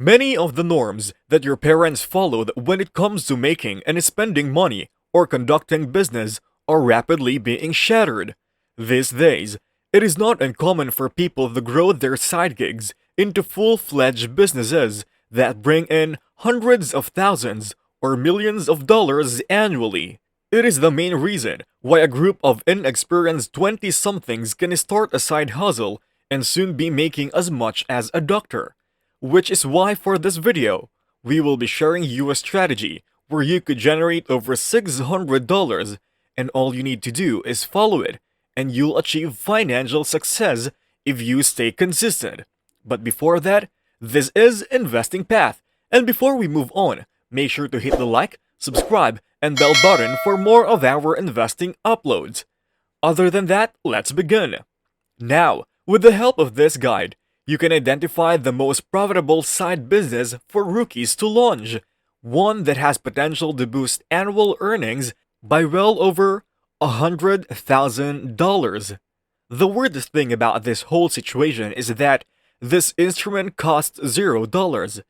Many of the norms that your parents followed when it comes to making and spending money or conducting business are rapidly being shattered. These days, it is not uncommon for people to grow their side gigs into full-fledged businesses that bring in hundreds of thousands or millions of dollars annually. It is the main reason why a group of inexperienced 20-somethings can start a side hustle and soon be making as much as a doctor. Which is why for this video, we will be sharing you a strategy where you could generate over $600 and all you need to do is follow it and you'll achieve financial success if you stay consistent. But before that, this is Investing Path. And before we move on, make sure to hit the like, subscribe, and bell button for more of our investing uploads. Other than that, let's begin. Now, with the help of this guide, you can identify the most profitable side business for rookies to launch, one that has potential to boost annual earnings by well over $100,000. The weirdest thing about this whole situation is that this instrument costs $0.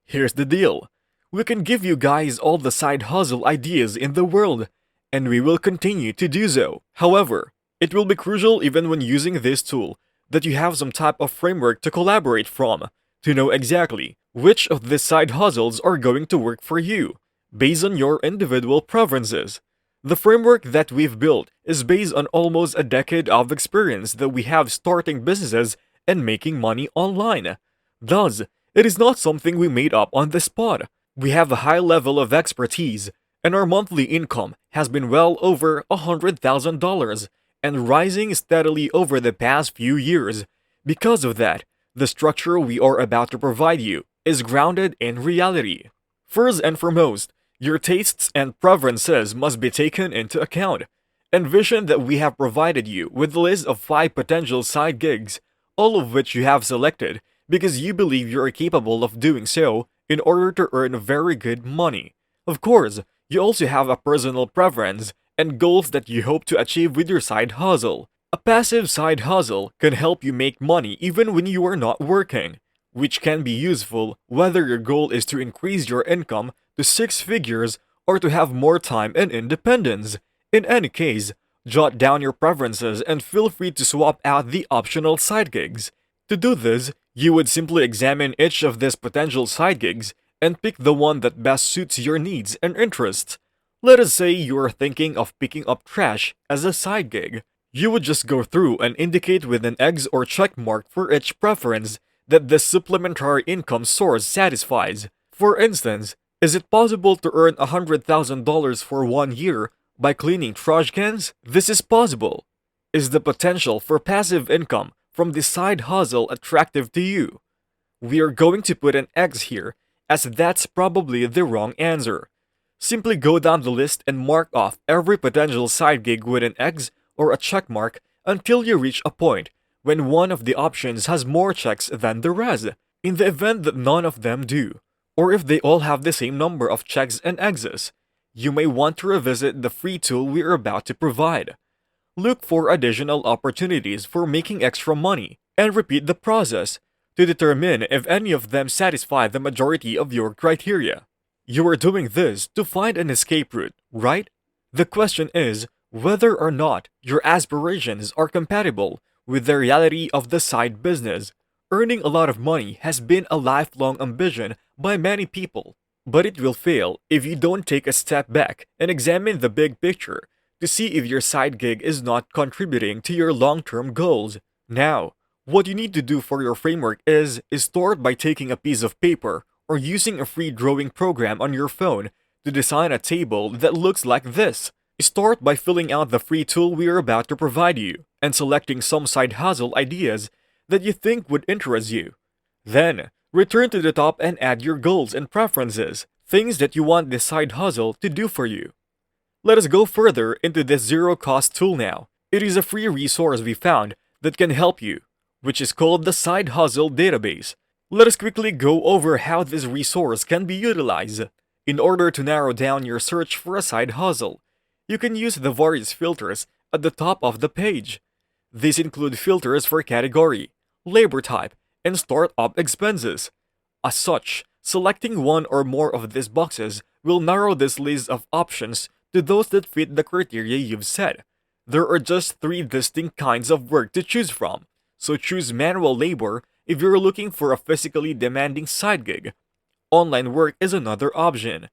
Here's the deal. We can give you guys all the side hustle ideas in the world, and we will continue to do so. However, it will be crucial even when using this tool that you have some type of framework to collaborate from, to know exactly which of these side hustles are going to work for you, based on your individual preferences. The framework that we've built is based on almost a decade of experience that we have starting businesses and making money online. Thus, it is not something we made up on the spot. We have a high level of expertise, and our monthly income has been well over $100,000 and rising steadily over the past few years. Because of that, the structure we are about to provide you is grounded in reality. First and foremost, your tastes and preferences must be taken into account. Envision that we have provided you with a list of 5 potential side gigs, all of which you have selected because you believe you are capable of doing so in order to earn very good money. Of course, you also have a personal preference and goals that you hope to achieve with your side hustle. A passive side hustle can help you make money even when you are not working, which can be useful whether your goal is to increase your income to 6 figures or to have more time and independence. In any case, jot down your preferences and feel free to swap out the optional side gigs. To do this, you would simply examine each of these potential side gigs and pick the one that best suits your needs and interests. Let us say you are thinking of picking up trash as a side gig. You would just go through and indicate with an X or check mark for each preference that this supplementary income source satisfies. For instance, is it possible to earn $100,000 for 1 year by cleaning trash cans? This is possible. Is the potential for passive income from the side hustle attractive to you? We are going to put an X here, as that's probably the wrong answer. Simply go down the list and mark off every potential side gig with an X or a check mark until you reach a point when one of the options has more checks than the rest. In the event that none of them do, or if they all have the same number of checks and X's, you may want to revisit the free tool we are about to provide. Look for additional opportunities for making extra money and repeat the process to determine if any of them satisfy the majority of your criteria. You are doing this to find an escape route, right? The question is whether or not your aspirations are compatible with the reality of the side business. Earning a lot of money has been a lifelong ambition by many people, but it will fail if you don't take a step back and examine the big picture to see if your side gig is not contributing to your long-term goals. Now, what you need to do for your framework is start by taking a piece of paper or using a free drawing program on your phone to design a table that looks like this. Start by filling out the free tool we are about to provide you and selecting some side hustle ideas that you think would interest you. Then, return to the top and add your goals and preferences, things that you want this side hustle to do for you. Let us go further into this zero-cost tool now. It is a free resource we found that can help you, which is called the Side Hustle Database. Let us quickly go over how this resource can be utilized. In order to narrow down your search for a side hustle, you can use the various filters at the top of the page. These include filters for category, labor type, and startup expenses. As such, selecting one or more of these boxes will narrow this list of options to those that fit the criteria you've set. There are just three distinct kinds of work to choose from, so choose manual labor if you're looking for a physically demanding side gig. Online work is another option.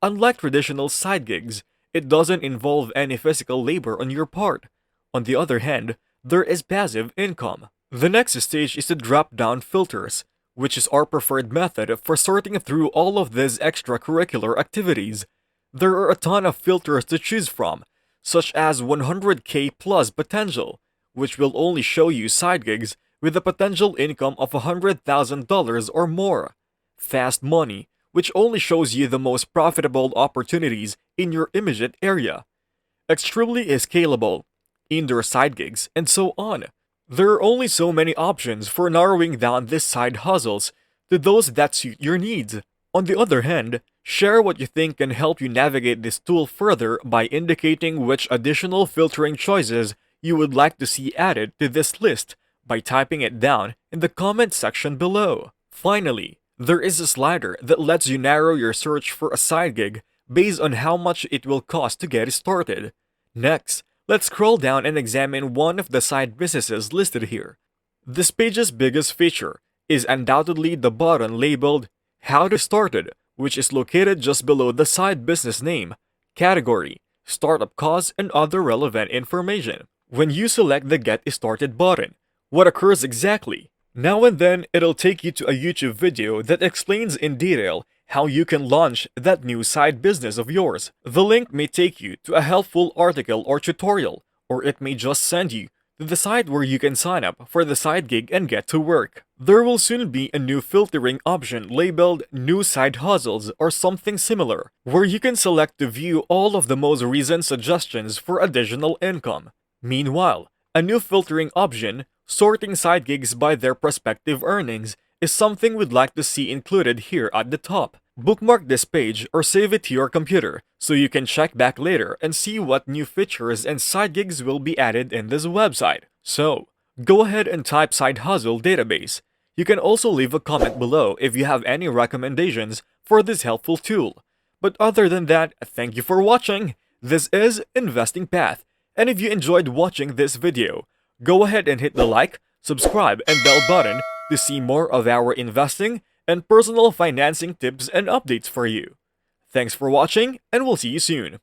Unlike traditional side gigs, it doesn't involve any physical labor on your part. On the other hand, there is passive income. The next stage is the drop-down filters, which is our preferred method for sorting through all of these extracurricular activities. There are a ton of filters to choose from, such as 100K plus potential, which will only show you side gigs with a potential income of $100,000 or more. Fast money, which only shows you the most profitable opportunities in your immediate area. Extremely scalable, indoor side gigs, and so on. There are only so many options for narrowing down these side hustles to those that suit your needs. On the other hand, share what you think can help you navigate this tool further by indicating which additional filtering choices you would like to see added to this list by typing it down in the comment section below. Finally, there is a slider that lets you narrow your search for a side gig based on how much it will cost to get started. Next, let's scroll down and examine one of the side businesses listed here. This page's biggest feature is undoubtedly the button labeled How to Started, which is located just below the side business name, category, startup costs, and other relevant information. When you select the Get Started button, what occurs exactly? Now and then, it'll take you to a YouTube video that explains in detail how you can launch that new side business of yours. The link may take you to a helpful article or tutorial, or it may just send you to the site where you can sign up for the side gig and get to work. There will soon be a new filtering option labeled New Side Hustles or something similar, where you can select to view all of the most recent suggestions for additional income. Meanwhile, a new filtering option, sorting side gigs by their prospective earnings, is something we'd like to see included here at the top. Bookmark this page or save it to your computer so you can check back later and see what new features and side gigs will be added in this website. So, go ahead and type Side Hustle Database. You can also leave a comment below if you have any recommendations for this helpful tool. But other than that, thank you for watching. This is Investing Path, and if you enjoyed watching this video, go ahead and hit the like, subscribe, and bell button to see more of our investing and personal financing tips and updates for you. Thanks for watching, and we'll see you soon.